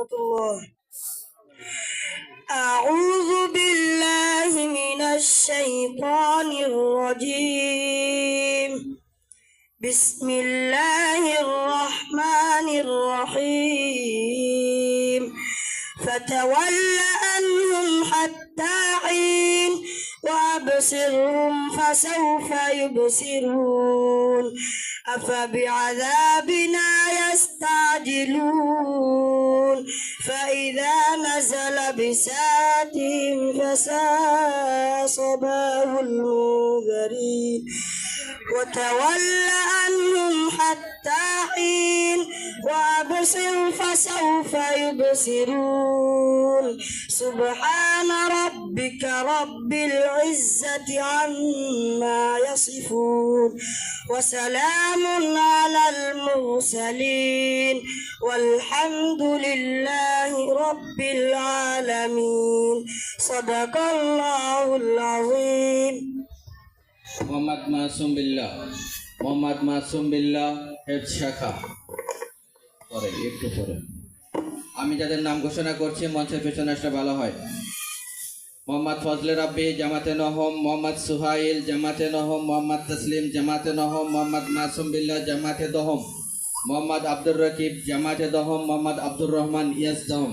ورحمة الله. أعوذ بالله من الشيطان الرجيم. بسم الله الرحمن الرحيم. فتول عنهم حتى حين وأبصرهم فسوف يبصرون. أفبعذابنا يستعجلون فإذا نزل بساتهم فساء صباح المنذرين. وتول عنهم حتى حين وأبصر فسوف يبصرون. سبحان ربك رب العزة عما يصفون وسلام على المرسلين والحمد لله رب العالمين. صدق الله العظيم. মোহাম্মদ মাসুম বিল্লাহ হেফজ শাখা। পরে একটু পরে আমি যাদের নাম ঘোষণা করছি মঞ্চের পেছনে আসলে ভালো হয়। মোহাম্মদ ফজলে রাব্বি জামাতে নহম, মোহাম্মদ সুহাইল জামাতে নহম, মোহাম্মদ তসলিম জামাতে নহম, মোহাম্মদ মাসুম বিল্লাহ জামাতে দহম, মোহাম্মদ আব্দুর রকিব জামাতে দহম, মোহাম্মদ আব্দুর রহমান ইয়াস দহম।